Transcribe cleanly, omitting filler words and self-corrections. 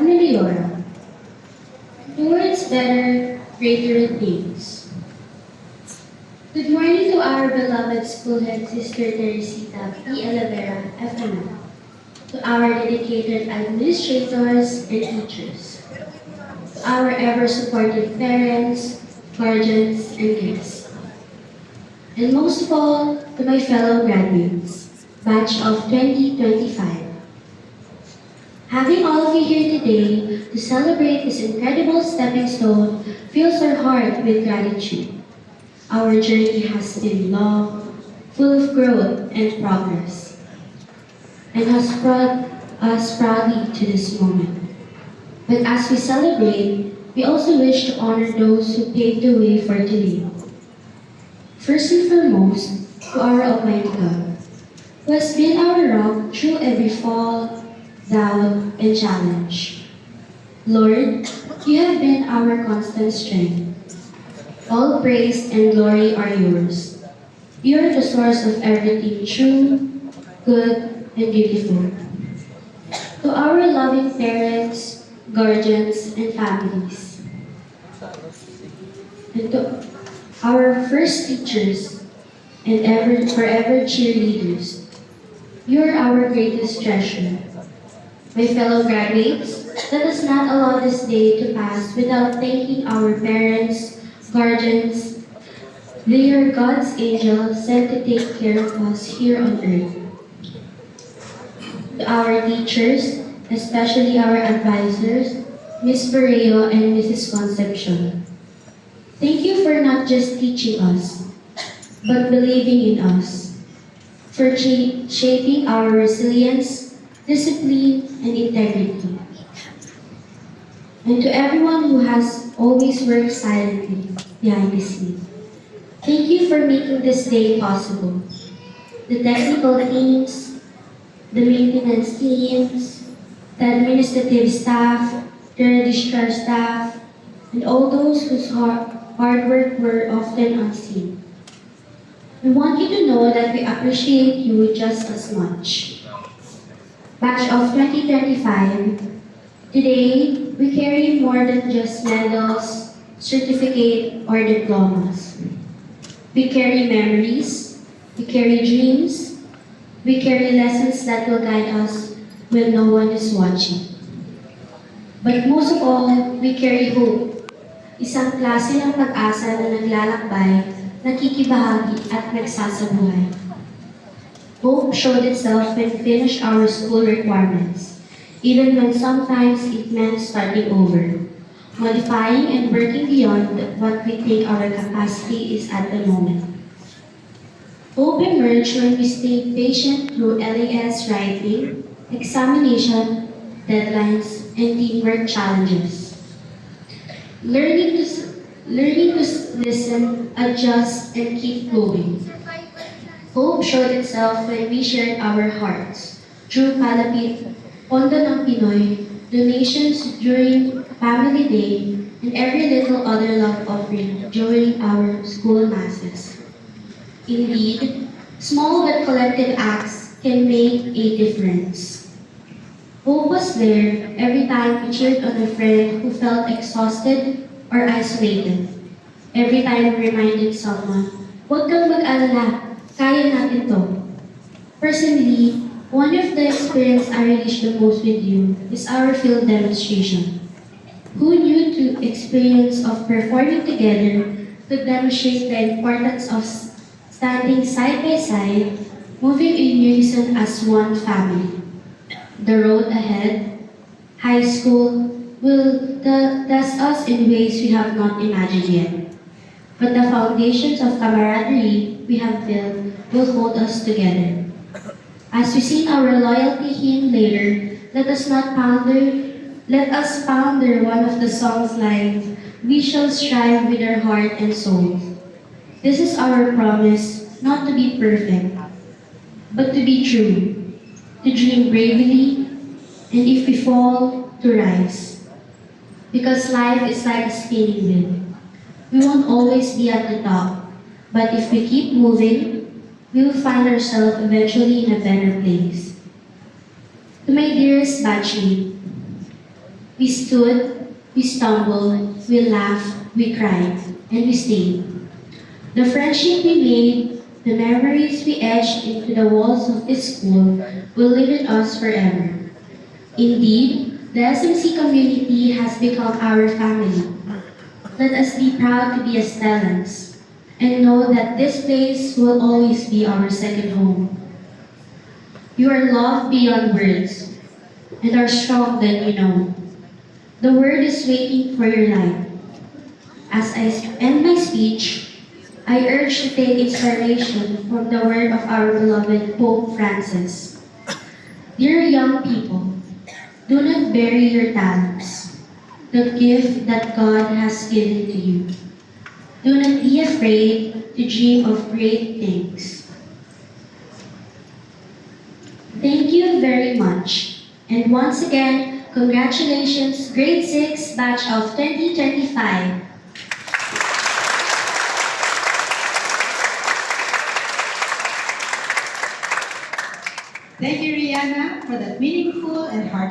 Meliora, towards better, greater things. Good morning to our beloved school head, Sister Teresita P. Elavera, FNL, to our dedicated administrators and teachers, to our ever-supportive parents, guardians, and guests, and most of all, to my fellow graduates, batch of 2025. Having all of you here today to celebrate this incredible stepping stone fills our heart with gratitude. Our journey has been long, full of growth and progress, and has brought us proudly to this moment. But as we celebrate, we also wish to honor those who paved the way for today. First and foremost, to our Almighty God, who has been our rock through every fall, doubt, and challenge. Lord, you have been our constant strength. All praise and glory are yours. You are the source of everything true, good, and beautiful. To our loving parents, guardians, and families, and to our first teachers and forever cheerleaders, you are our greatest treasure. My fellow graduates, let us not allow this day to pass without thanking our parents, guardians. They are God's angels sent to take care of us here on earth. To our teachers, especially our advisors, Ms. Barreo and Mrs. Concepcion. Thank you for not just teaching us, but believing in us, for shaping our resilience, discipline, and integrity. And to everyone who has always worked silently behind the scene, thank you for making this day possible. The technical teams, the maintenance teams, the administrative staff, the registrar staff, and all those whose hard work were often unseen. We want you to know that we appreciate you just as much. Batch of 2025, today we carry more than just medals, certificate, or diplomas. We carry memories, we carry dreams, we carry lessons that will guide us when no one is watching. But most of all, we carry hope. Isang klase ng pag-asa na naglalakbay, nakikibahagi at nagsasabuhay. Hope showed itself when we finished our school requirements, even when sometimes it meant starting over, modifying and working beyond what we think our capacity is at the moment. Hope emerged when we stayed patient through LAS writing, examination, deadlines, and teamwork challenges. Learning to listen, adjust, and keep going. Hope showed itself when we shared our hearts through Palapit, Pondo ng Pinoy, donations during Family Day, and every little other love offering during our school masses. Indeed, small but collective acts can make a difference. Hope was there every time we cheered on a friend who felt exhausted or isolated. Every time we reminded someone, huwag kang mag-alala, kaya natin to. Personally, one of the experiences I relish the most with you is our field demonstration. Who knew to experience of performing together to demonstrate the importance of standing side by side, moving in unison as one family. The road ahead, high school, will test us in ways we have not imagined yet. But the foundations of camaraderie we have built will hold us together. As we sing our loyalty hymn later, let us ponder one of the song's lines, we shall strive with our heart and soul. This is our promise, not to be perfect, but to be true, to dream bravely, and if we fall, to rise. Because life is like a spinning wheel. We won't always be at the top, but if we keep moving, we will find ourselves eventually in a better place. To my dearest batchmate, We stood, we stumbled, we laughed, we cried, and we stayed. The friendship we made, the memories we etched into the walls of this school will live in us forever. Indeed, the SMC community has become our family. Let us be proud to be Estelans and know that this place will always be our second home. You are loved beyond words and are strong than you know. The word is waiting for your light. As I end my speech, I urge to take inspiration from the word of our beloved Pope Francis. Dear young people, do not bury your talents, the gift that God has given to you. Do not be afraid to dream of great things. Thank you very much. And once again, congratulations, Grade 6 Batch of 2025. Thank you, Rihanna, for that meaningful and heartfelt